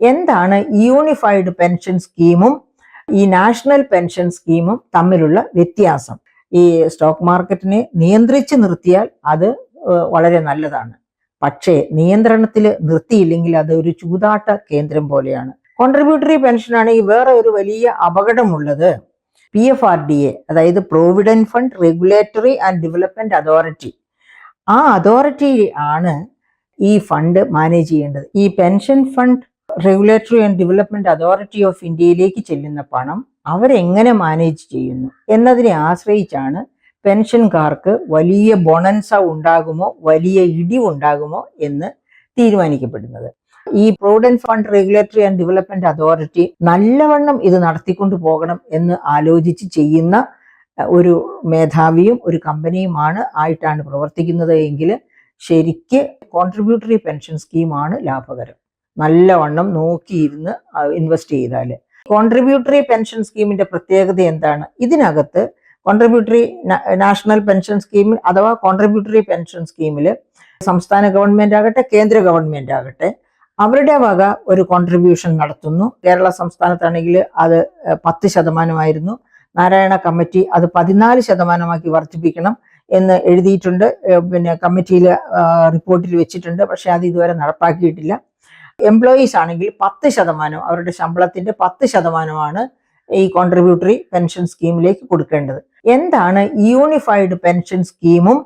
എന്താണ് unified pension സ്കീമും ഈ national pension സ്കീമും തമ്മിലുള്ള വ്യത്യാസം? ഈ സ്റ്റോക്ക് മാർക്കറ്റിനെ നിയന്ത്രിച്ച് നിർത്തിയാൽ അത് വളരെ നല്ലതാണ്. പക്ഷേ നിയന്ത്രണത്തിൽ നിർത്തിയില്ലെങ്കിൽ അത് ഒരു ചൂതാട്ട കേന്ദ്രം പോലെയാണ്. കോൺട്രിബ്യൂട്ടറി പെൻഷനാണ് ഈ വേറെ ഒരു വലിയ അപകടമുള്ളത്. PFRDA, അതായത് provident fund regulatory and development authority, ആ അതോറിറ്റി ആണ് ഈ ഫണ്ട് മാനേജ് ചെയ്യേണ്ടത്. ഈ pension fund regulatory and development authority of ഇന്ത്യയിലേക്ക് ചെല്ലുന്ന പണം അവരെങ്ങനെ മാനേജ് ചെയ്യുന്നു എന്നതിനെ ആശ്രയിച്ചാണ് പെൻഷൻകാർക്ക് വലിയ ബൊണൻസ ഉണ്ടാകുമോ വലിയ ഇടിവുണ്ടാകുമോ എന്ന് തീരുമാനിക്കപ്പെടുന്നത്. ഈ provident fund regulatory and development authority നല്ലവണ്ണം ഇത് നടത്തിക്കൊണ്ടു പോകണം എന്ന് ആലോചിച്ച് ചെയ്യുന്ന ഒരു മേധാവിയും ഒരു കമ്പനിയുമാണ് ആയിട്ടാണ് പ്രവർത്തിക്കുന്നത് എങ്കിൽ ശരിക്ക് കോൺട്രിബ്യൂട്ടറി പെൻഷൻ സ്കീമാണ് ലാഭകരം, നല്ലവണ്ണം നോക്കിയിരുന്ന് ഇൻവെസ്റ്റ് ചെയ്താൽ. കോൺട്രിബ്യൂട്ടറി പെൻഷൻ സ്കീമിന്റെ പ്രത്യേകത എന്താണ്? ഇതിനകത്ത് കോൺട്രിബ്യൂട്ടറി നാഷണൽ പെൻഷൻ സ്കീമിൽ അഥവാ കോൺട്രിബ്യൂട്ടറി പെൻഷൻ സ്കീമിൽ സംസ്ഥാന ഗവൺമെന്റ് ആകട്ടെ കേന്ദ്ര ഗവൺമെന്റ് ആകട്ടെ അവരുടെ വക ഒരു കോൺട്രിബ്യൂഷൻ നടത്തുന്നു. കേരള സംസ്ഥാനത്താണെങ്കിൽ അത് 10% നാരായണ കമ്മിറ്റി അത് 14% വർദ്ധിപ്പിക്കണം എന്ന് എഴുതിയിട്ടുണ്ട്. കമ്മിറ്റിയിൽ റിപ്പോർട്ടിൽ വെച്ചിട്ടുണ്ട്. പക്ഷെ അത് ഇതുവരെ നടപ്പാക്കിയിട്ടില്ല. എംപ്ലോയീസ് ആണെങ്കിൽ 10%, അവരുടെ ശമ്പളത്തിന്റെ 10% ഈ കോൺട്രിബ്യൂട്ടറി പെൻഷൻ സ്കീമിലേക്ക് കൊടുക്കേണ്ടത്. എന്താണ് യൂണിഫൈഡ് പെൻഷൻ സ്കീമും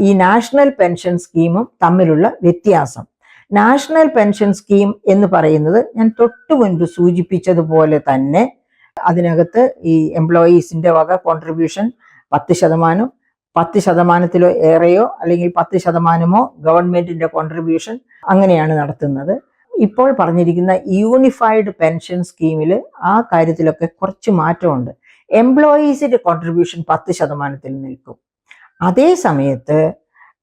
ഈ നാഷണൽ പെൻഷൻ സ്കീമും തമ്മിലുള്ള വ്യത്യാസം? നാഷണൽ പെൻഷൻ സ്കീം എന്ന് പറയുന്നത് ഞാൻ തൊട്ടു മുൻപ് സൂചിപ്പിച്ചതുപോലെ തന്നെ അതിനകത്ത് ഈ എംപ്ലോയീസിന്റെ വക കോൺട്രിബ്യൂഷൻ 10%, 10%-ലോ ഏറെയോ അല്ലെങ്കിൽ 10%-മോ ഗവൺമെന്റിന്റെ കോൺട്രിബ്യൂഷൻ അങ്ങനെയാണ് നടത്തുന്നത്. ഇപ്പോൾ പറഞ്ഞിരിക്കുന്ന യൂണിഫൈഡ് പെൻഷൻ സ്കീമിൽ ആ കാര്യത്തിലൊക്കെ കുറച്ച് മാറ്റമുണ്ട്. എംപ്ലോയീസിന്റെ കോൺട്രിബ്യൂഷൻ 10%-ൽ നിൽക്കും. അതേ സമയത്ത്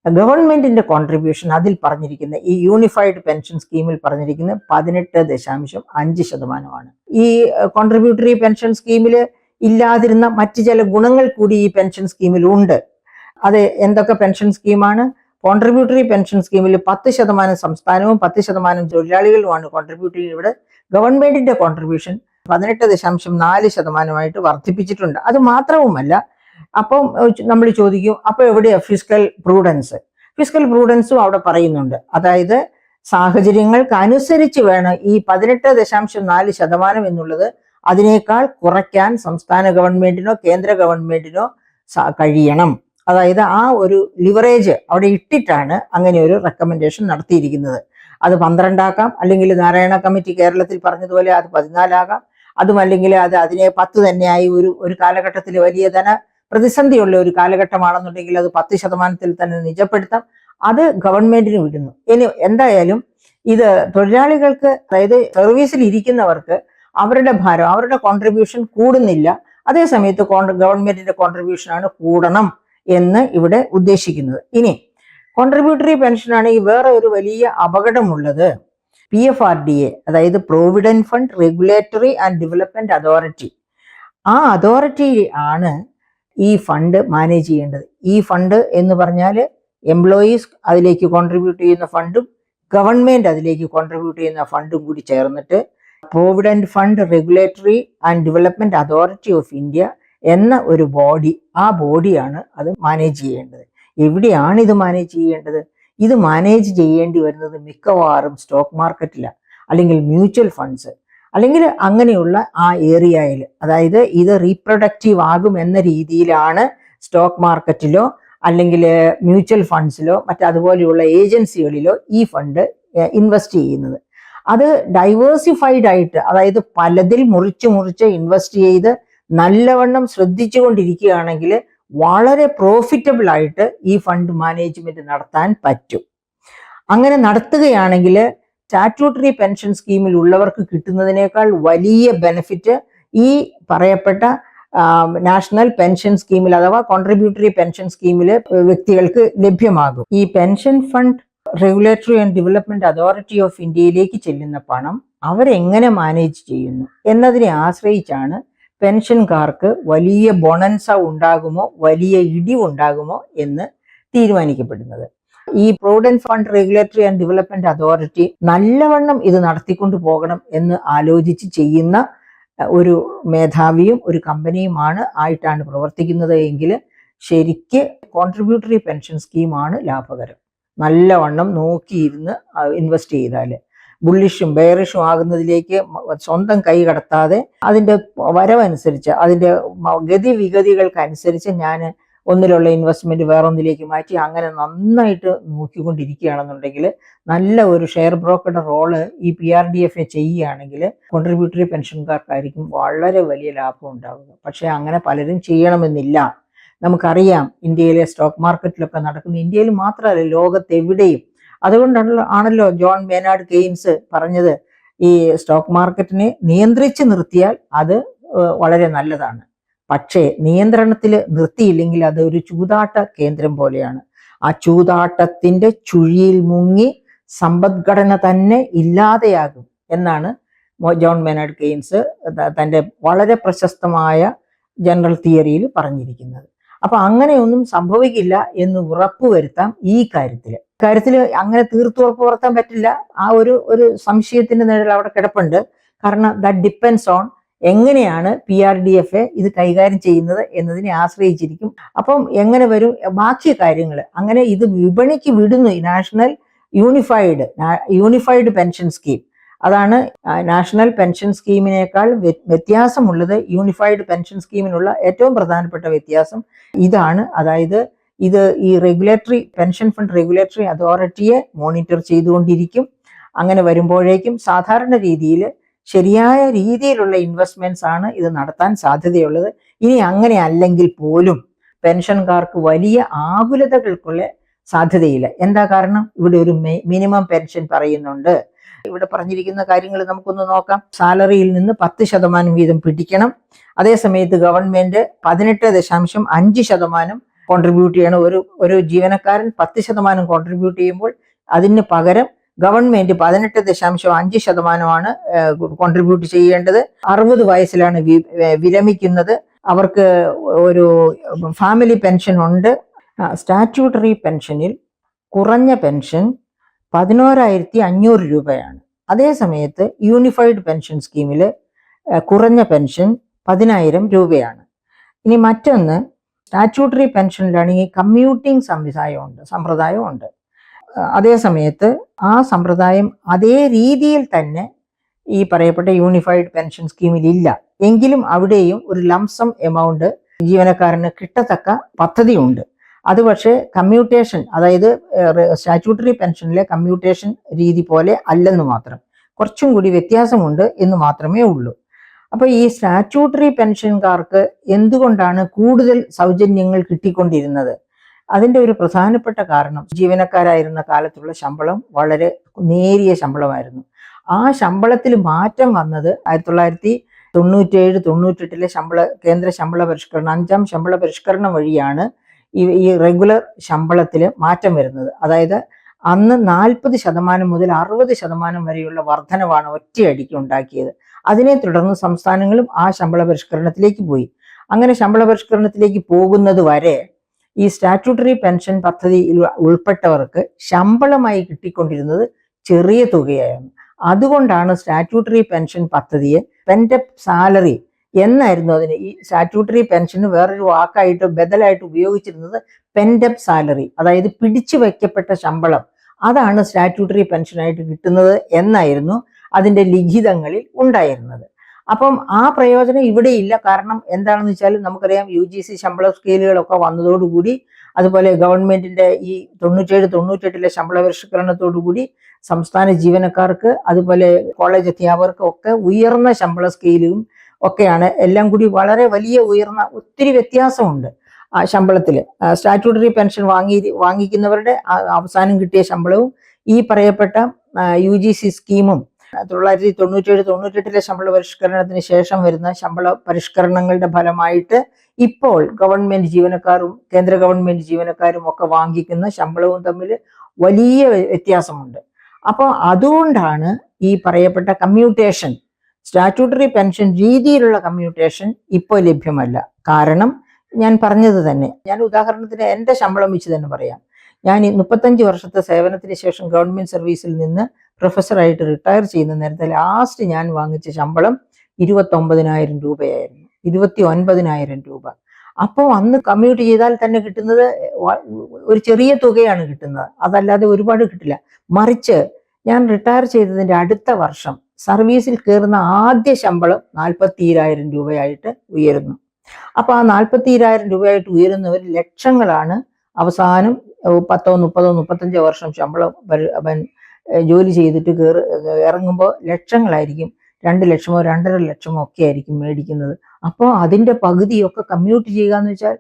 ഗവൺമെന്റിന്റെ കോൺട്രിബ്യൂഷൻ അതിൽ പറഞ്ഞിരിക്കുന്ന ഈ യൂണിഫൈഡ് പെൻഷൻ സ്കീമിൽ പറഞ്ഞിരിക്കുന്നത് 18.5%. ഈ കോൺട്രിബ്യൂട്ടറി പെൻഷൻ സ്കീമിൽ ഇല്ലാതിരുന്ന മറ്റു ചില ഗുണങ്ങൾ കൂടി ഈ പെൻഷൻ സ്കീമിൽ ഉണ്ട്. അത് എന്തൊക്കെ പെൻഷൻ സ്കീമാണ്? കോൺട്രിബ്യൂട്ടറി പെൻഷൻ സ്കീമിൽ 10% സംസ്ഥാനവും 10% തൊഴിലാളികളുമാണ് കോൺട്രിബ്യൂട്ട് ചെയ്യുന്നത്. ഗവൺമെന്റിന്റെ കോൺട്രിബ്യൂഷൻ 18.4% വർദ്ധിപ്പിച്ചിട്ടുണ്ട്. അത് മാത്രവുമല്ല, അപ്പം നമ്മൾ ചോദിക്കും, അപ്പൊ എവിടെയാ ഫിസ്ക്കൽ പ്രൂഡൻസ്? ഫിസ്ക്കൽ പ്രൂഡൻസും അവിടെ പറയുന്നുണ്ട്. അതായത് സാഹചര്യങ്ങൾക്ക് അനുസരിച്ച് വേണം ഈ 18.4% എന്നുള്ളത് അതിനേക്കാൾ കുറയ്ക്കാൻ സംസ്ഥാന ഗവൺമെന്റിനോ കേന്ദ്ര ഗവൺമെന്റിനോ കഴിയണം. അതായത് ആ ഒരു ലിവറേജ് അവിടെ ഇട്ടിട്ടാണ് അങ്ങനെ ഒരു റെക്കമെൻഡേഷൻ നടത്തിയിരിക്കുന്നത്. അത് 12 ആക്കാം, അല്ലെങ്കിൽ നാരായണ കമ്മിറ്റി കേരളത്തിൽ പറഞ്ഞതുപോലെ അത് 14 ആകാം. അതുമല്ലെങ്കിൽ അതിനെ 10 തന്നെയായി ഒരു കാലഘട്ടത്തിൽ വലിയ ധന പ്രതിസന്ധിയുള്ള ഒരു കാലഘട്ടമാണെന്നുണ്ടെങ്കിൽ അത് 10%-ൽ തന്നെ നിജപ്പെടുത്താം. അത് ഗവൺമെന്റിന് വിടുന്നു. ഇനി എന്തായാലും ഇത് തൊഴിലാളികൾക്ക്, അതായത് സർവീസിൽ ഇരിക്കുന്നവർക്ക് അവരുടെ ഭാരം, അവരുടെ കോൺട്രിബ്യൂഷൻ കൂടുന്നില്ല. അതേസമയത്ത് ഗവൺമെന്റിന്റെ കോൺട്രിബ്യൂഷനാണ് കൂടണം എന്ന് ഇവിടെ ഉദ്ദേശിക്കുന്നത്. ഇനി കോൺട്രിബ്യൂട്ടറി പെൻഷനാണ് ഈ വേറെ ഒരു വലിയ അപകടമുള്ളത്. PFRDA, അതായത് provident fund regulatory and development authority, ആ അതോറിറ്റി ആണ് ഈ ഫണ്ട് മാനേജ് ചെയ്യേണ്ടത്. ഈ ഫണ്ട് എന്ന് പറഞ്ഞാൽ എംപ്ലോയീസ് അതിലേക്ക് കോൺട്രിബ്യൂട്ട് ചെയ്യുന്ന ഫണ്ടും ഗവൺമെന്റ് അതിലേക്ക് കോൺട്രിബ്യൂട്ട് ചെയ്യുന്ന ഫണ്ടും കൂടി ചേർന്നിട്ട് provident fund regulatory and development authority of India എന്ന ഒരു ബോഡി, ആ ബോഡിയാണ് അത് മാനേജ് ചെയ്യേണ്ടത്. എവിടെയാണ് ഇത് മാനേജ് ചെയ്യേണ്ടത്? ഇത് മാനേജ് ചെയ്യേണ്ടി വരുന്നത് മിക്കവാറും സ്റ്റോക്ക് മാർക്കറ്റിലാണ്, അല്ലെങ്കിൽ മ്യൂച്വൽ ഫണ്ട്സ്, അല്ലെങ്കിൽ അങ്ങനെയുള്ള ആ ഏരിയയിൽ. അതായത് ഇത് റീപ്രൊഡക്റ്റീവ് ആകും എന്ന രീതിയിലാണ് സ്റ്റോക്ക് മാർക്കറ്റിലോ അല്ലെങ്കിൽ മ്യൂച്വൽ ഫണ്ട്സിലോ മറ്റതുപോലെയുള്ള ഏജൻസികളിലോ ഈ ഫണ്ട് ഇൻവെസ്റ്റ് ചെയ്യുന്നത്. അത് ഡൈവേഴ്സിഫൈഡ് ആയിട്ട്, അതായത് പലതിൽ മുറിച്ച് ഇൻവെസ്റ്റ് ചെയ്ത് നല്ലവണ്ണം ശ്രദ്ധിച്ചുകൊണ്ടിരിക്കുകയാണെങ്കിൽ വളരെ പ്രോഫിറ്റബിൾ ആയിട്ട് ഈ ഫണ്ട് മാനേജ്മെന്റ് നടത്താൻ പറ്റും. അങ്ങനെ നടത്തുകയാണെങ്കിൽ സ്റ്റാറ്റ്യൂട്ടറി പെൻഷൻ സ്കീമിൽ ഉള്ളവർക്ക് കിട്ടുന്നതിനേക്കാൾ വലിയ ബെനിഫിറ്റ് ഈ പറയപ്പെട്ട നാഷണൽ പെൻഷൻ സ്കീമിൽ അഥവാ കോൺട്രിബ്യൂട്ടറി പെൻഷൻ സ്കീമിൽ വ്യക്തികൾക്ക് ലഭ്യമാകും. ഈ pension fund regulatory and development authority of ഇന്ത്യയിലേക്ക് ചെല്ലുന്ന പണം അവരെങ്ങനെ മാനേജ് ചെയ്യുന്നു എന്നതിനെ ആശ്രയിച്ചാണ് പെൻഷൻകാർക്ക് വലിയ ബൊണൻസ ഉണ്ടാകുമോ വലിയ ഇടിവുണ്ടാകുമോ എന്ന് തീരുമാനിക്കപ്പെടുന്നത്. ഈ provident fund regulatory and development authority നല്ലവണ്ണം ഇത് നടത്തിക്കൊണ്ടു പോകണം എന്ന് ആലോചിച്ച് ചെയ്യുന്ന ഒരു മേധാവിയും ഒരു കമ്പനിയുമാണ് ആയിട്ടാണ് പ്രവർത്തിക്കുന്നത് എങ്കിൽ ശരിക്ക് കോൺട്രിബ്യൂട്ടറി പെൻഷൻ സ്കീമാണ് ലാഭകരം. നല്ലവണ്ണം നോക്കിയിരുന്ന് ഇൻവെസ്റ്റ് ചെയ്താൽ ബുള്ളിഷും ബെയറിഷും ആകുന്നതിലേക്ക് സ്വന്തം കൈ കടത്താതെ അതിൻ്റെ വരവനുസരിച്ച് അതിൻ്റെ ഗതിവിഗതികൾക്കനുസരിച്ച് ഞാൻ ഒന്നിലുള്ള ഇൻവെസ്റ്റ്മെന്റ് വേറൊന്നിലേക്ക് മാറ്റി അങ്ങനെ നന്നായിട്ട് നോക്കിക്കൊണ്ടിരിക്കുകയാണെന്നുണ്ടെങ്കിൽ നല്ല ഒരു ഷെയർ ബ്രോക്കറുടെ റോള് ഈ PRDF ചെയ്യുകയാണെങ്കിൽ കോൺട്രിബ്യൂട്ടറി പെൻഷൻകാർക്കായിരിക്കും വളരെ വലിയ ലാഭം ഉണ്ടാവുക. പക്ഷെ അങ്ങനെ പലരും ചെയ്യണമെന്നില്ല. നമുക്കറിയാം ഇന്ത്യയിലെ സ്റ്റോക്ക് മാർക്കറ്റിലൊക്കെ നടക്കുന്ന, ഇന്ത്യയിൽ മാത്രമല്ല ലോകത്തെവിടെയും. അതുകൊണ്ടാണല്ലോ ജോൺ മേനാർഡ് കെയ്ൻസ് പറഞ്ഞത് ഈ സ്റ്റോക്ക് മാർക്കറ്റിനെ നിയന്ത്രിച്ച് നിർത്തിയാൽ അത് വളരെ നല്ലതാണ്. പക്ഷേ നിയന്ത്രണത്തിൽ നിർത്തിയില്ലെങ്കിൽ അത് ഒരു ചൂതാട്ട കേന്ദ്രം പോലെയാണ്. ആ ചൂതാട്ടത്തിന്റെ ചുഴിയിൽ മുങ്ങി സമ്പദ്ഘടന തന്നെ ഇല്ലാതെയാകും എന്നാണ് ജോൺ മേനാർഡ് കെയ്ൻസ് തൻ്റെ വളരെ പ്രശസ്തമായ ജനറൽ തിയറിയിൽ പറഞ്ഞിരിക്കുന്നത്. അപ്പൊ അങ്ങനെയൊന്നും സംഭവിക്കില്ല എന്ന് ഉറപ്പുവരുത്താം ഈ കാര്യത്തിൽ അങ്ങനെ തീർത്തുറപ്പ് വരുത്താൻ പറ്റില്ല. ആ ഒരു സംശയത്തിന്റെ നിഴൽ അവിടെ കിടപ്പുണ്ട്. കാരണം ദാറ്റ് ഡിപ്പെൻഡ്സ് ഓൺ എങ്ങനെയാണ് PRDF ഇത് കൈകാര്യം ചെയ്യുന്നത് എന്നതിനെ ആശ്രയിച്ചിരിക്കും. അപ്പം എങ്ങനെ വരും ബാക്കി കാര്യങ്ങൾ. അങ്ങനെ ഇത് വിപണിക്ക് വിടുന്നു. നാഷണൽ യൂണിഫൈഡ് പെൻഷൻ സ്കീം, അതാണ് നാഷണൽ പെൻഷൻ സ്കീമിനേക്കാൾ വ്യത്യാസമുള്ളത്. യൂണിഫൈഡ് പെൻഷൻ സ്കീമിനുള്ള ഏറ്റവും പ്രധാനപ്പെട്ട വ്യത്യാസം ഇതാണ്. അതായത് ഇത് ഈ പെൻഷൻ ഫണ്ട് റെഗുലേറ്ററി അതോറിറ്റിയെ മോണിറ്റർ ചെയ്തുകൊണ്ടിരിക്കും. അങ്ങനെ വരുമ്പോഴേക്കും സാധാരണ രീതിയിൽ ശരിയായ രീതിയിലുള്ള ഇൻവെസ്റ്റ്മെന്റ്സ് ആണ് ഇത് നടത്താൻ സാധ്യതയുള്ളത്. ഇനി അങ്ങനെ അല്ലെങ്കിൽ പോലും പെൻഷൻകാർക്ക് വലിയ ആകുലതകൾക്കുള്ള സാധ്യതയില്ല. എന്താ കാരണം? ഇവിടെ ഒരു മിനിമം പെൻഷൻ പറയുന്നുണ്ട്. ഇവിടെ പറഞ്ഞിരിക്കുന്ന കാര്യങ്ങൾ നമുക്കൊന്ന് നോക്കാം. സാലറിയിൽ നിന്ന് 10% വീതം പിടിക്കണം. അതേസമയത്ത് ഗവൺമെന്റ് 18.5% കോൺട്രിബ്യൂട്ട് ചെയ്യണം. ഒരു ജീവനക്കാരൻ 10% കോൺട്രിബ്യൂട്ട് ചെയ്യുമ്പോൾ അതിന് പകരം ഗവൺമെന്റ് 18.5% കോൺട്രിബ്യൂട്ട് ചെയ്യേണ്ടത്. 60 വയസ്സിലാണ് വിരമിക്കുന്നത്. അവർക്ക് ഒരു ഫാമിലി പെൻഷൻ ഉണ്ട്. സ്റ്റാറ്റ്യൂട്ടറി പെൻഷനിൽ കുറഞ്ഞ പെൻഷൻ 11,500 രൂപയാണ്. അതേസമയത്ത് യൂണിഫൈഡ് പെൻഷൻ സ്കീമിൽ കുറഞ്ഞ പെൻഷൻ 10,000 രൂപയാണ്. ഇനി മറ്റൊന്ന്, സ്റ്റാറ്റ്യൂട്ടറി പെൻഷനിലാണെങ്കിൽ കമ്മ്യൂട്ടിംഗ് സമ്പ്രദായമുണ്ട്. അതേസമയത്ത് ആ സമ്പ്രദായം അതേ രീതിയിൽ തന്നെ ഈ പറയപ്പെട്ട യൂണിഫൈഡ് പെൻഷൻ സ്കീമിൽ ഇല്ല. എങ്കിലും അവിടെയും ഒരു ലംസം എമൗണ്ട് ജീവനക്കാരന് കിട്ടത്തക്ക പദ്ധതിയുണ്ട്. അത് പക്ഷേ കമ്മ്യൂട്ടേഷൻ, അതായത് സ്റ്റാറ്റ്യൂട്ടറി പെൻഷനിലെ കമ്മ്യൂട്ടേഷൻ രീതി പോലെ അല്ലെന്ന് മാത്രം, കുറച്ചും കൂടി വ്യത്യാസമുണ്ട് എന്ന് മാത്രമേ ഉള്ളൂ. അപ്പൊ ഈ സ്റ്റാറ്റ്യൂട്ടറി പെൻഷൻകാർക്ക് എന്തുകൊണ്ടാണ് കൂടുതൽ സൗജന്യങ്ങൾ കിട്ടിക്കൊണ്ടിരുന്നത്? അതിൻ്റെ ഒരു പ്രധാനപ്പെട്ട കാരണം ജീവനക്കാരായിരുന്ന കാലത്തുള്ള ശമ്പളം വളരെ നേരിയ ശമ്പളമായിരുന്നു. ആ ശമ്പളത്തിൽ മാറ്റം വന്നത് 1997-98 കേന്ദ്ര ശമ്പള പരിഷ്കരണം, 5ാം ശമ്പള പരിഷ്കരണം വഴിയാണ് ഈ റെഗുലർ ശമ്പളത്തിൽ മാറ്റം വരുന്നത്. അതായത് അന്ന് 40% മുതൽ 60% വരെയുള്ള വർധനവാണ് ഒറ്റയടിക്ക് ഉണ്ടാക്കിയത്. അതിനെ തുടർന്ന് സംസ്ഥാനങ്ങളും ആ ശമ്പള പരിഷ്കരണത്തിലേക്ക് പോയി. അങ്ങനെ ശമ്പള പരിഷ്കരണത്തിലേക്ക് പോകുന്നത് വരെ ഈ സ്റ്റാറ്റ്യൂട്ടറി പെൻഷൻ പദ്ധതിയിൽ ഉൾപ്പെട്ടവർക്ക് ശമ്പളമായി കിട്ടിക്കൊണ്ടിരുന്നത് ചെറിയ തുകയായിരുന്നു. അതുകൊണ്ടാണ് സ്റ്റാറ്റ്യൂട്ടറി പെൻഷൻ പദ്ധതിയെ പെൻഡപ്പ് സാലറി എന്നായിരുന്നു അതിന്. ഈ സ്റ്റാറ്റ്യൂട്ടറി പെൻഷന് വേറൊരു വാക്കായിട്ട് ബദലായിട്ട് ഉപയോഗിച്ചിരുന്നത് പെൻഡപ്പ് സാലറി, അതായത് പിടിച്ചു വയ്ക്കപ്പെട്ട ശമ്പളം. അതാണ് സ്റ്റാറ്റ്യൂട്ടറി പെൻഷനായിട്ട് കിട്ടുന്നത് എന്നായിരുന്നു അതിൻ്റെ ലിഖിതങ്ങളിൽ ഉണ്ടായിരുന്നത്. അപ്പം ആ പ്രയോജനം ഇവിടെ ഇല്ല. കാരണം എന്താണെന്ന് വെച്ചാൽ നമുക്കറിയാം, UGC ശമ്പള സ്കെയിലുകളൊക്കെ വന്നതോടുകൂടി, അതുപോലെ ഗവൺമെന്റിന്റെ ഈ 97-98 ശമ്പള പരിഷ്കരണത്തോടുകൂടി സംസ്ഥാന ജീവനക്കാർക്ക്, അതുപോലെ കോളേജ് അധ്യാപകർക്ക് ഒക്കെ ഉയർന്ന ശമ്പള സ്കെയിലും ഒക്കെയാണ്. എല്ലാം കൂടി വളരെ വലിയ ഉയർന്ന ഒത്തിരി വ്യത്യാസമുണ്ട് ആ ശമ്പളത്തിൽ. സ്റ്റാറ്റ്യൂട്ടറി പെൻഷൻ വാങ്ങിക്കുന്നവരുടെ അവസാനം കിട്ടിയ ശമ്പളവും ഈ പറയപ്പെട്ട UGC സ്കീമും 1997-98 ശമ്പള പരിഷ്കരണത്തിന് ശേഷം വരുന്ന ശമ്പള പരിഷ്കരണങ്ങളുടെ ഫലമായിട്ട് ഇപ്പോൾ ഗവൺമെന്റ് ജീവനക്കാരും കേന്ദ്ര ഗവൺമെന്റ് ജീവനക്കാരും ഒക്കെ വാങ്ങിക്കുന്ന ശമ്പളവും തമ്മിൽ വലിയ വ്യത്യാസമുണ്ട്. അപ്പോൾ അതുകൊണ്ടാണ് ഈ പറയപ്പെട്ട കമ്മ്യൂട്ടേഷൻ, സ്റ്റാറ്റ്യൂട്ടറി പെൻഷൻ രീതിയിലുള്ള കമ്മ്യൂട്ടേഷൻ ഇപ്പോൾ ലഭ്യമല്ല. കാരണം ഞാൻ പറഞ്ഞത് തന്നെ, ഞാൻ ഉദാഹരണത്തിന് എൻ്റെ ശമ്പളം വെച്ച് തന്നെ പറയാം. ഞാൻ 35 വർഷത്തെ സേവനത്തിന് ശേഷം ഗവൺമെന്റ് സർവീസിൽ നിന്ന് പ്രൊഫസറായിട്ട് റിട്ടയർ ചെയ്യുന്ന നേരത്തെ ലാസ്റ്റ് ഞാൻ വാങ്ങിച്ച ശമ്പളം 29,000 രൂപയായിരുന്നു. 29,000 രൂപ. അപ്പോൾ അന്ന് കമ്മ്യൂട്ട് ചെയ്താൽ തന്നെ കിട്ടുന്നത് ഒരു ചെറിയ തുകയാണ് കിട്ടുന്നത്, അതല്ലാതെ ഒരുപാട് കിട്ടില്ല. മറിച്ച് ഞാൻ റിട്ടയർ ചെയ്തതിൻ്റെ അടുത്ത വർഷം സർവീസിൽ കയറുന്ന ആദ്യ ശമ്പളം 42,000 രൂപയായിട്ട് ഉയരുന്നു. അപ്പോൾ ആ 42,000 രൂപയായിട്ട് ഉയരുന്നവർ ലക്ഷങ്ങളാണ്. അവസാനം 10, 30, 35 വർഷം ശമ്പളം അവൻ ജോലി ചെയ്തിട്ട് ഇറങ്ങുമ്പോൾ ലക്ഷങ്ങളായിരിക്കും. 2 ലക്ഷമോ 2.5 ലക്ഷമോ ഒക്കെ ആയിരിക്കും മേടിക്കുന്നത്. അപ്പോൾ അതിൻ്റെ പകുതിയൊക്കെ കമ്മ്യൂട്ട് ചെയ്യുക എന്ന് വെച്ചാൽ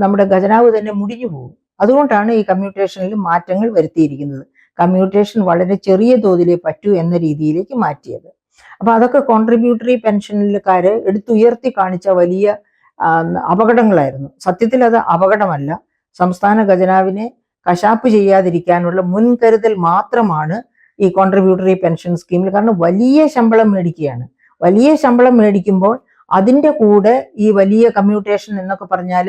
നമ്മുടെ ഖജനാവ് തന്നെ മുടിഞ്ഞു പോകും. അതുകൊണ്ടാണ് ഈ കമ്മ്യൂട്ടേഷനിൽ മാറ്റങ്ങൾ വരുത്തിയിരിക്കുന്നത്. കമ്മ്യൂട്ടേഷൻ വളരെ ചെറിയ തോതിലേ പറ്റൂ എന്ന രീതിയിലേക്ക് മാറ്റിയത്. അപ്പൊ അതൊക്കെ കോൺട്രിബ്യൂട്ടറി പെൻഷനിൽക്കാരെ എടുത്തുയർത്തി കാണിച്ച വലിയ അപകടങ്ങളായിരുന്നു. സത്യത്തിൽ അത് അപകടമല്ല. സംസ്ഥാന ഖജനാവിനെ കശാപ്പ് ചെയ്യാതിരിക്കാനുള്ള മുൻകരുതൽ മാത്രമാണ് ഈ കോൺട്രിബ്യൂട്ടറി പെൻഷൻ സ്കീമിൽ. കാരണം വലിയ ശമ്പളം മേടിക്കുകയാണ്. വലിയ ശമ്പളം മേടിക്കുമ്പോൾ അതിൻ്റെ കൂടെ ഈ വലിയ കമ്മ്യൂട്ടേഷൻ എന്നൊക്കെ പറഞ്ഞാൽ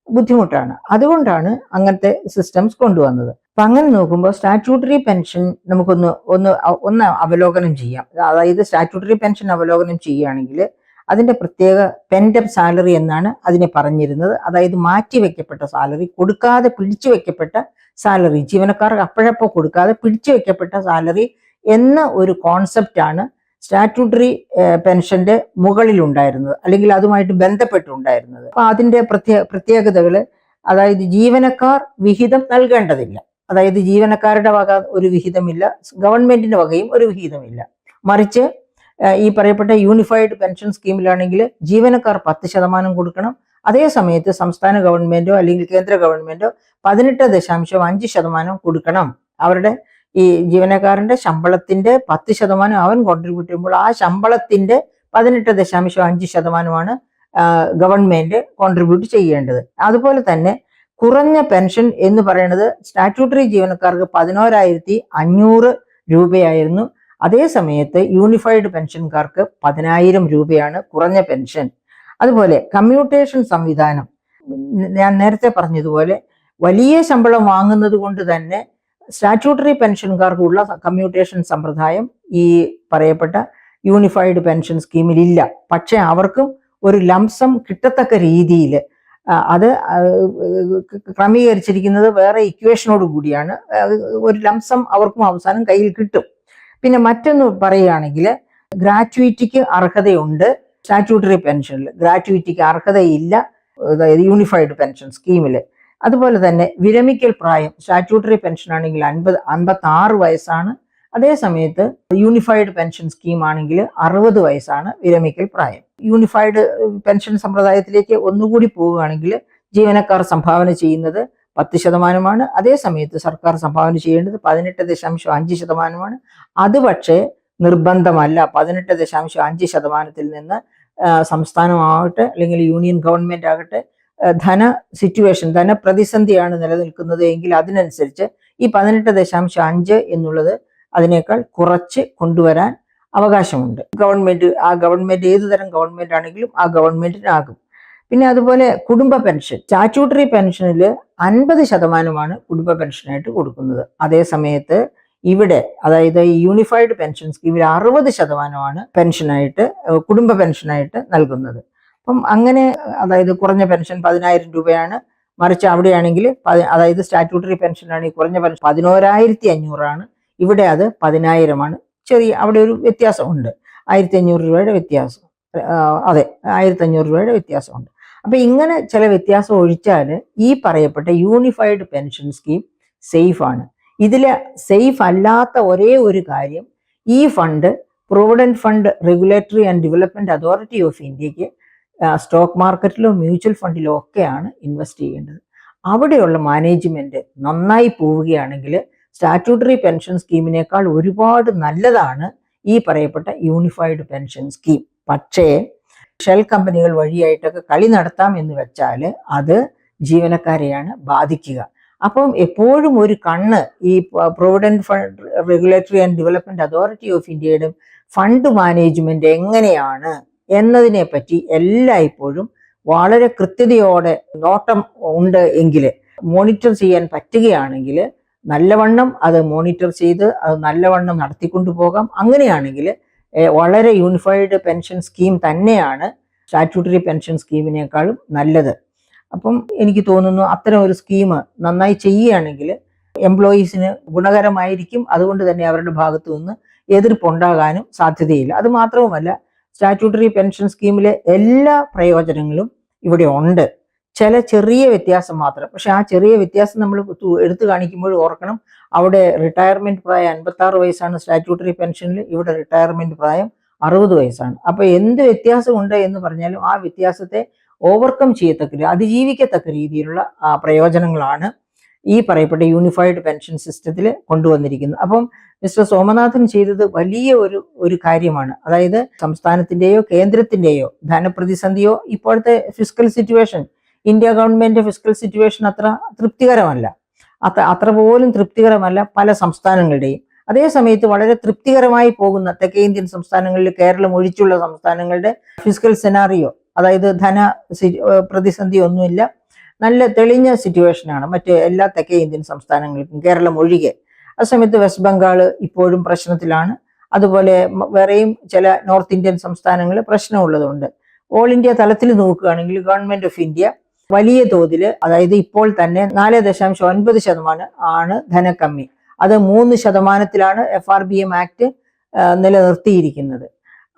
ബുദ്ധിമുട്ടാണ്. അതുകൊണ്ടാണ് അങ്ങനത്തെ സിസ്റ്റംസ് കൊണ്ടുവന്നത്. അപ്പൊ അങ്ങനെ നോക്കുമ്പോൾ സ്റ്റാറ്റ്യൂട്ടറി പെൻഷൻ നമുക്കൊന്ന് അവലോകനം ചെയ്യാം. അതായത് സ്റ്റാറ്റ്യൂട്ടറി പെൻഷൻ അവലോകനം ചെയ്യുകയാണെങ്കിൽ അതിന്റെ പ്രത്യേക പെൻഡപ്പ് സാലറി എന്നാണ് അതിനെ പറഞ്ഞിരുന്നത്. അതായത് മാറ്റിവെക്കപ്പെട്ട സാലറി, കൊടുക്കാതെ പിടിച്ചു വെക്കപ്പെട്ട സാലറി, ജീവനക്കാർക്ക് അപ്പോഴപ്പോൾ കൊടുക്കാതെ പിടിച്ചു വെക്കപ്പെട്ട സാലറി എന്ന ഒരു കോൺസെപ്റ്റാണ് സ്റ്റാറ്റ്യൂട്ടറി പെൻഷന്റെ മുകളിലുണ്ടായിരുന്നത്, അല്ലെങ്കിൽ അതുമായിട്ട് ബന്ധപ്പെട്ടുണ്ടായിരുന്നത്. അപ്പൊ അതിന്റെ പ്രത്യേകതകൾ, അതായത് ജീവനക്കാർ വിഹിതം നൽകേണ്ടതില്ല. അതായത് ജീവനക്കാരുടെ വക ഒരു വിഹിതമില്ല, ഗവൺമെന്റിന്റെ വകയും ഒരു വിഹിതമില്ല. മറിച്ച് ഈ പറയപ്പെട്ട യൂണിഫൈഡ് പെൻഷൻ സ്കീമിലാണെങ്കിൽ ജീവനക്കാർ 10% കൊടുക്കണം. അതേ സമയത്ത് സംസ്ഥാന ഗവൺമെന്റോ അല്ലെങ്കിൽ കേന്ദ്ര ഗവൺമെന്റോ 18.5% കൊടുക്കണം. അവരുടെ ഈ ജീവനക്കാരന്റെ ശമ്പളത്തിന്റെ 10% അവൻ കോൺട്രിബ്യൂട്ട് ചെയ്യുമ്പോൾ ആ ശമ്പളത്തിന്റെ 18.5%മാണ് ഗവൺമെന്റ് കോൺട്രിബ്യൂട്ട് ചെയ്യേണ്ടത്. അതുപോലെ തന്നെ കുറഞ്ഞ പെൻഷൻ എന്ന് പറയുന്നത് സ്റ്റാറ്റ്യൂട്ടറി ജീവനക്കാർക്ക് 11,500 രൂപയായിരുന്നു. അതേ സമയത്ത് യൂണിഫൈഡ് പെൻഷൻകാർക്ക് 10,000 രൂപയാണ് കുറഞ്ഞ പെൻഷൻ. അതുപോലെ കമ്മ്യൂട്ടേഷൻ സംവിധാനം, ഞാൻ നേരത്തെ പറഞ്ഞതുപോലെ വലിയ ശമ്പളം വാങ്ങുന്നത് കൊണ്ട് തന്നെ സ്റ്റാറ്റ്യൂട്ടറി പെൻഷൻകാർക്കുള്ള കമ്മ്യൂട്ടേഷൻ സമ്പ്രദായം ഈ പറയപ്പെട്ട യൂണിഫൈഡ് പെൻഷൻ സ്കീമിലില്ല. പക്ഷെ അവർക്കും ഒരു ലംസം കിട്ടത്തക്ക രീതിയിൽ അത് ക്രമീകരിച്ചിരിക്കുന്നത് വേറെ ഇക്വേഷനോട് കൂടിയാണ്. ഒരു ലംസം അവർക്കും അവസാനം കയ്യിൽ കിട്ടും. പിന്നെ മറ്റൊന്ന് പറയുകയാണെങ്കിൽ ഗ്രാറ്റുവിറ്റിക്ക് അർഹതയുണ്ട്. സ്റ്റാറ്റ്യൂട്ടറി പെൻഷനിൽ ഗ്രാറ്റുവിറ്റിക്ക് അർഹതയില്ല, അതായത് യൂണിഫൈഡ് പെൻഷൻ സ്കീമിൽ. അതുപോലെ തന്നെ വിരമിക്കൽ പ്രായം സ്റ്റാറ്റ്യൂട്ടറി പെൻഷൻ ആണെങ്കിൽ 56 വയസ്സാണ്. അതേ സമയത്ത് യൂണിഫൈഡ് പെൻഷൻ സ്കീം ആണെങ്കിൽ 60 വയസ്സാണ് വിരമിക്കൽ പ്രായം. യൂണിഫൈഡ് പെൻഷൻ സമ്പ്രദായത്തിലേക്ക് ഒന്നുകൂടി പോവുകയാണെങ്കിൽ ജീവനക്കാർ സംഭാവന ചെയ്യുന്നത് 10%. അതേ സമയത്ത് സർക്കാർ സംഭാവന ചെയ്യേണ്ടത് 18.5%. അത് പക്ഷേ നിർബന്ധമല്ല. 18.5% നിന്ന് സംസ്ഥാനമാവട്ടെ അല്ലെങ്കിൽ യൂണിയൻ ഗവൺമെന്റ് ആകട്ടെ ധനപ്രതിസന്ധിയാണ് നിലനിൽക്കുന്നത് എങ്കിൽ അതിനനുസരിച്ച് ഈ 18.5 എന്നുള്ളത് അതിനേക്കാൾ കുറച്ച് കൊണ്ടുവരാൻ അവകാശമുണ്ട്. ആ ഗവൺമെന്റ് ഏതു തരം ഗവൺമെന്റ് ആണെങ്കിലും ആ ഗവൺമെന്റിനാകും. പിന്നെ അതുപോലെ കുടുംബ പെൻഷൻ, സ്റ്റാറ്റ്യൂട്ടറി പെൻഷനിൽ 50%മാണ് കുടുംബ പെൻഷനായിട്ട് കൊടുക്കുന്നത്. അതേ സമയത്ത് ഇവിടെ, അതായത് ഈ യൂണിഫൈഡ് പെൻഷൻ സ്കീമിൽ 60%മാണ് കുടുംബ പെൻഷനായിട്ട് നൽകുന്നത്. അപ്പം അങ്ങനെ, അതായത് കുറഞ്ഞ പെൻഷൻ 10,000 രൂപയാണ്. മറിച്ച് അവിടെയാണെങ്കിൽ അതായത് സ്റ്റാറ്റ്യൂട്ടറി പെൻഷൻ ആണെങ്കിൽ കുറഞ്ഞ പെൻഷൻ 11,500 ഇവിടെ അത് 10,000. ചെറിയ അവിടെ ഒരു വ്യത്യാസമുണ്ട്, 1,500 രൂപയുടെ വ്യത്യാസം. അതെ, 1,500 രൂപയുടെ വ്യത്യാസമുണ്ട്. അപ്പൊ ഇങ്ങനെ ചില വ്യത്യാസം ഒഴിച്ചാൽ ഈ പറയപ്പെട്ട യൂണിഫൈഡ് പെൻഷൻ സ്കീം സേഫ് ആണ്. ഇതിലെ സേഫ് അല്ലാത്ത ഒരേ ഒരു കാര്യം, ഈ fund provident fund regulatory and development authority of ഇന്ത്യക്ക് സ്റ്റോക്ക് മാർക്കറ്റിലോ മ്യൂച്വൽ ഫണ്ടിലോ ഒക്കെയാണ് ഇൻവെസ്റ്റ് ചെയ്യേണ്ടത്. അവിടെയുള്ള മാനേജ്മെന്റ് നന്നായി പോവുകയാണെങ്കിൽ സ്റ്റാറ്റ്യൂട്ടറി പെൻഷൻ സ്കീമിനേക്കാൾ ഒരുപാട് നല്ലതാണ് ഈ പറയപ്പെട്ട യൂണിഫൈഡ് പെൻഷൻ സ്കീം. പക്ഷേ ഷെൽ കമ്പനികൾ വഴിയായിട്ടൊക്കെ കളി നടത്താം എന്ന് വെച്ചാൽ അത് ജീവനക്കാരെയാണ് ബാധിക്കുക. അപ്പം എപ്പോഴും ഒരു കണ്ണ് ഈ provident fund regulatory and development authority of ഇന്ത്യയുടെ ഫണ്ട് മാനേജ്മെന്റ് എങ്ങനെയാണ് എന്നതിനെ പറ്റി എല്ലായ്പ്പോഴും വളരെ കൃത്യതയോടെ നോട്ടം ഉണ്ട് എങ്കിൽ മോണിറ്റർ ചെയ്യാൻ പറ്റുകയാണെങ്കിൽ നല്ലവണ്ണം അത് മോണിറ്റർ ചെയ്ത് അത് നല്ലവണ്ണം നടത്തിക്കൊണ്ടു പോകാം. അങ്ങനെയാണെങ്കിൽ വളരെ യൂണിഫൈഡ് പെൻഷൻ സ്കീം തന്നെയാണ് സ്റ്റാറ്റ്യൂട്ടറി പെൻഷൻ സ്കീമിനേക്കാളും നല്ലത്. അപ്പം എനിക്ക് തോന്നുന്നു അത്തരം ഒരു സ്കീം നന്നായി ചെയ്യുകയാണെങ്കിൽ എംപ്ലോയീസിന് ഗുണകരമായിരിക്കും. അതുകൊണ്ട് തന്നെ അവരുടെ ഭാഗത്തു നിന്ന് എതിർപ്പുണ്ടാകാനും സാധ്യതയില്ല. അത് മാത്രവുമല്ല, സ്റ്റാറ്റ്യൂട്ടറി പെൻഷൻ സ്കീമിലെ എല്ലാ പ്രയോജനങ്ങളും ഇവിടെ ഉണ്ട്. ചില ചെറിയ വ്യത്യാസം മാത്രം. പക്ഷെ ആ ചെറിയ വ്യത്യാസം നമ്മൾ എടുത്തു കാണിക്കുമ്പോൾ ഓർക്കണം, അവിടെ റിട്ടയർമെന്റ് പ്രായം 56 വയസ്സാണ് സ്റ്റാറ്റ്യൂട്ടറി പെൻഷനിൽ, ഇവിടെ റിട്ടയർമെന്റ് പ്രായം 60 വയസ്സാണ്. അപ്പൊ എന്ത് വ്യത്യാസമുണ്ട് എന്ന് പറഞ്ഞാലും ആ വ്യത്യാസത്തെ ഓവർകം ചെയ്യത്തക്ക, അതിജീവിക്കത്തക്ക രീതിയിലുള്ള പ്രയോജനങ്ങളാണ് ഈ പറയപ്പെട്ട യൂണിഫൈഡ് പെൻഷൻ സിസ്റ്റത്തിൽ കൊണ്ടുവന്നിരിക്കുന്നത്. അപ്പം മിസ്റ്റർ സോമനാഥൻ ചെയ്തത് വലിയ ഒരു കാര്യമാണ്. അതായത് സംസ്ഥാനത്തിന്റെയോ കേന്ദ്രത്തിന്റെയോ ധനപ്രതിസന്ധിയോ ഇപ്പോഴത്തെ fiscal situation, India government fiscal situation അത്ര തൃപ്തികരമല്ല, അത്ര പോലും തൃപ്തികരമല്ല പല സംസ്ഥാനങ്ങളുടെയും. അതേ സമയത്ത് വളരെ തൃപ്തികരമായി പോകുന്ന തെക്കേ ഇന്ത്യൻ സംസ്ഥാനങ്ങളിൽ, കേരളം ഒഴിച്ചുള്ള സംസ്ഥാനങ്ങളുടെ ഫിസ്ക്കൽ സെനാറിയോ, അതായത് ധന പ്രതിസന്ധി ഒന്നുമില്ല, നല്ല തെളിഞ്ഞ സിറ്റുവേഷനാണ് മറ്റ് എല്ലാ തെക്കേ ഇന്ത്യൻ സംസ്ഥാനങ്ങൾക്കും, കേരളം ഒഴികെ. അതേസമയത്ത് വെസ്റ്റ് ബംഗാൾ ഇപ്പോഴും പ്രശ്നത്തിലാണ്. അതുപോലെ വേറെയും ചില നോർത്ത് ഇന്ത്യൻ സംസ്ഥാനങ്ങൾ പ്രശ്നമുള്ളതുകൊണ്ട് ഓൾ ഇന്ത്യ തലത്തിൽ നോക്കുകയാണെങ്കിൽ ഗവൺമെന്റ് ഓഫ് ഇന്ത്യ വലിയ തോതിൽ, അതായത് ഇപ്പോൾ തന്നെ 4.9% ആണ് ധനക്കമ്മി. അത് 3%-ത്തിലാണ് FRBM ആക്ട് നിലനിർത്തിയിരിക്കുന്നത്.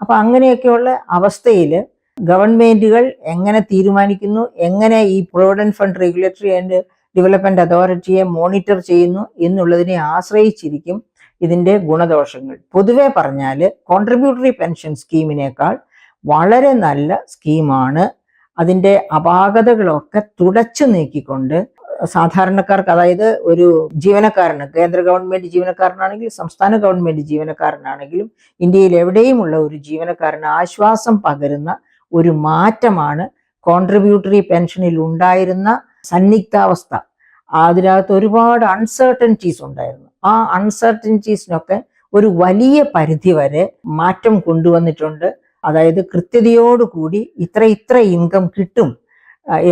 അപ്പൊ അങ്ങനെയൊക്കെയുള്ള അവസ്ഥയിൽ ഗവൺമെന്റുകൾ എങ്ങനെ തീരുമാനിക്കുന്നു, എങ്ങനെ ഈ provident fund regulatory and development അതോറിറ്റിയെ മോണിറ്റർ ചെയ്യുന്നു എന്നുള്ളതിനെ ആശ്രയിച്ചിരിക്കും ഇതിന്റെ ഗുണദോഷങ്ങൾ. പൊതുവെ പറഞ്ഞാൽ കോൺട്രിബ്യൂട്ടറി പെൻഷൻ സ്കീമിനേക്കാൾ വളരെ നല്ല സ്കീമാണ്. അതിന്റെ അപാകതകളൊക്കെ തുടച്ചു നീക്കിക്കൊണ്ട് സാധാരണക്കാർക്ക്, അതായത് ഒരു ജീവനക്കാരന്, കേന്ദ്ര ഗവൺമെന്റ് ജീവനക്കാരനാണെങ്കിലും സംസ്ഥാന ഗവൺമെന്റ് ജീവനക്കാരനാണെങ്കിലും ഇന്ത്യയിൽ എവിടെയുമുള്ള ഒരു ജീവനക്കാരന് ആശ്വാസം പകരുന്ന ഒരു മാറ്റമാണ് കോൺട്രിബ്യൂട്ടറി പെൻഷനിൽ ഉണ്ടായിരുന്ന സന്നിഗ്ധാവസ്ഥ. അതിനകത്ത് ഒരുപാട് അൺസർട്ടനിറ്റീസ് ഉണ്ടായിരുന്നു. ആ അൺസർട്ടനിറ്റീസിനൊക്കെ ഒരു വലിയ പരിധി വരെ മാറ്റം കൊണ്ടുവന്നിട്ടുണ്ട്. അതായത് കൃത്യതയോടുകൂടി ഇത്ര ഇൻകം കിട്ടും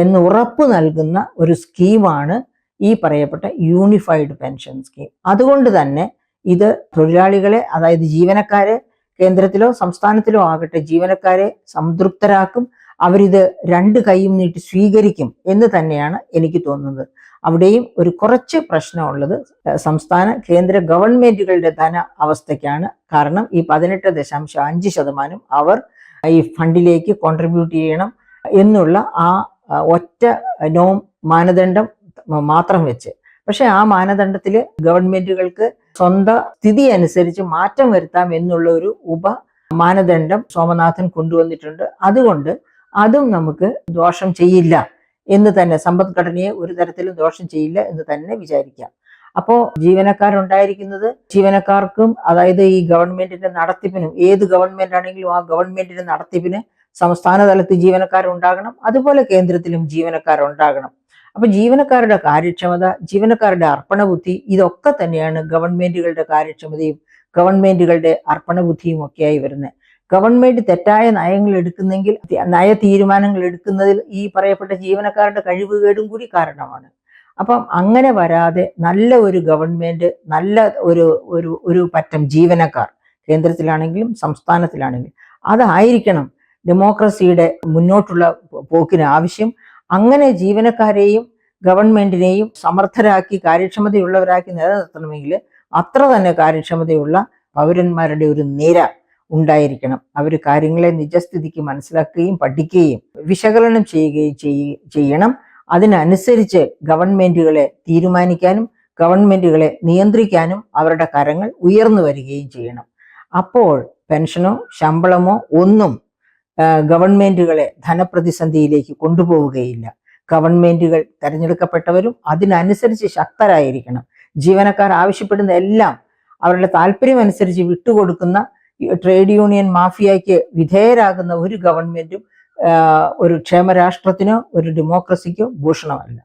എന്ന് ഉറപ്പ് നൽകുന്ന ഒരു സ്കീമാണ് ഈ പറയപ്പെട്ട യൂണിഫൈഡ് പെൻഷൻ സ്കീം. അതുകൊണ്ട് തന്നെ ഇത് തൊഴിലാളികളെ, അതായത് ജീവനക്കാരെ, കേന്ദ്രത്തിലോ സംസ്ഥാനത്തിലോ ആകട്ടെ ജീവനക്കാരെ സംതൃപ്തരാക്കും. അവരിത് രണ്ട് കൈയും നീട്ടി സ്വീകരിക്കും എന്ന് തന്നെയാണ് എനിക്ക് തോന്നുന്നത്. അവിടെയും ഒരു കുറച്ച് പ്രശ്നമുള്ളത് സംസ്ഥാന കേന്ദ്ര ഗവൺമെന്റുകളുടെ ധന അവസ്ഥയ്ക്കാണ്. കാരണം ഈ 18.5% അവർ ഈ ഫണ്ടിലേക്ക് കോൺട്രിബ്യൂട്ട് ചെയ്യണം എന്നുള്ള ആ ഒറ്റ മാനദണ്ഡം മാത്രം വെച്ച്. പക്ഷെ ആ മാനദണ്ഡത്തിൽ ഗവൺമെന്റുകൾക്ക് സ്വന്തം സ്ഥിതി അനുസരിച്ച് മാറ്റം വരുത്താം എന്നുള്ള ഒരു മാനദണ്ഡം സോമനാഥൻ കൊണ്ടുവന്നിട്ടുണ്ട്. അതുകൊണ്ട് അതും നമുക്ക് ദോഷം ചെയ്യില്ല എന്ന് തന്നെ, സമ്പദ്ഘടനയെ ഒരു തരത്തിലും ദോഷം ചെയ്യില്ല എന്ന് തന്നെ വിചാരിക്കാം. അപ്പോൾ ജീവനക്കാരുണ്ടായിരിക്കുന്നത്, ജീവനക്കാർക്കും, അതായത് ഈ ഗവൺമെന്റിന്റെ നടത്തിപ്പിനും, ഏത് ഗവൺമെന്റ് ആണെങ്കിലും ആ ഗവൺമെന്റിന്റെ നടത്തിപ്പിന് സംസ്ഥാന തലത്തിൽ ജീവനക്കാരുണ്ടാകണം, അതുപോലെ കേന്ദ്രത്തിലും ജീവനക്കാരുണ്ടാകണം. അപ്പൊ ജീവനക്കാരുടെ കാര്യക്ഷമത, ജീവനക്കാരുടെ അർപ്പണബുദ്ധി, ഇതൊക്കെ തന്നെയാണ് ഗവൺമെന്റുകളുടെ കാര്യക്ഷമതയും ഗവൺമെന്റുകളുടെ അർപ്പണബുദ്ധിയും ഒക്കെയായി വരുന്നത്. ഗവൺമെന്റ് തെറ്റായ നയങ്ങൾ എടുക്കുന്നെങ്കിൽ, നയ തീരുമാനങ്ങൾ എടുക്കുന്നതിൽ ഈ പറയപ്പെട്ട ജീവനക്കാരുടെ കഴിവുകേടും കൂടി കാരണമാണ്. അപ്പം അങ്ങനെ വരാതെ നല്ല ഒരു ഗവൺമെന്റ്, നല്ല ഒരു പറ്റം ജീവനക്കാർ കേന്ദ്രത്തിലാണെങ്കിലും സംസ്ഥാനത്തിലാണെങ്കിലും അതായിരിക്കണം ഡെമോക്രസിയുടെ മുന്നോട്ടുള്ള പോക്കിന് ആവശ്യം. അങ്ങനെ ജീവനക്കാരെയും ഗവൺമെന്റിനെയും സമർത്ഥരാക്കി കാര്യക്ഷമതയുള്ളവരാക്കി നിലനിർത്തണമെങ്കിൽ അത്ര തന്നെ കാര്യക്ഷമതയുള്ള പൗരന്മാരുടെ ഒരു നിര ഉണ്ടായിരിക്കണം. അവർ കാര്യങ്ങളെ നിജസ്ഥിതിക്ക് മനസ്സിലാക്കുകയും പഠിക്കുകയും വിശകലനം ചെയ്യുകയും ചെയ്യണം. അതിനനുസരിച്ച് ഗവൺമെന്റുകളെ തീരുമാനിക്കാനും ഗവൺമെന്റുകളെ നിയന്ത്രിക്കാനും അവരുടെ കരങ്ങൾ ഉയർന്നു വരികയും ചെയ്യണം. അപ്പോൾ പെൻഷനോ ശമ്പളമോ ഒന്നും ഗവൺമെന്റുകളെ ധനപ്രതിസന്ധിയിലേക്ക് കൊണ്ടുപോവുകയില്ല. ഗവൺമെന്റുകൾ തെരഞ്ഞെടുക്കപ്പെട്ടവരും അതിനനുസരിച്ച് ശക്തരായിരിക്കണം. ജീവനക്കാർ ആവശ്യപ്പെടുന്ന എല്ലാം അവരുടെ താല്പര്യം അനുസരിച്ച് വിട്ടുകൊടുക്കുന്ന, ട്രേഡ് യൂണിയൻ മാഫിയയ്ക്ക് വിധേയരാകുന്ന ഒരു ഗവൺമെന്റും ഒരു ക്ഷേമരാഷ്ട്രത്തിനോ ഒരു ഡെമോക്രസിക്കോ ഭൂഷണമല്ല.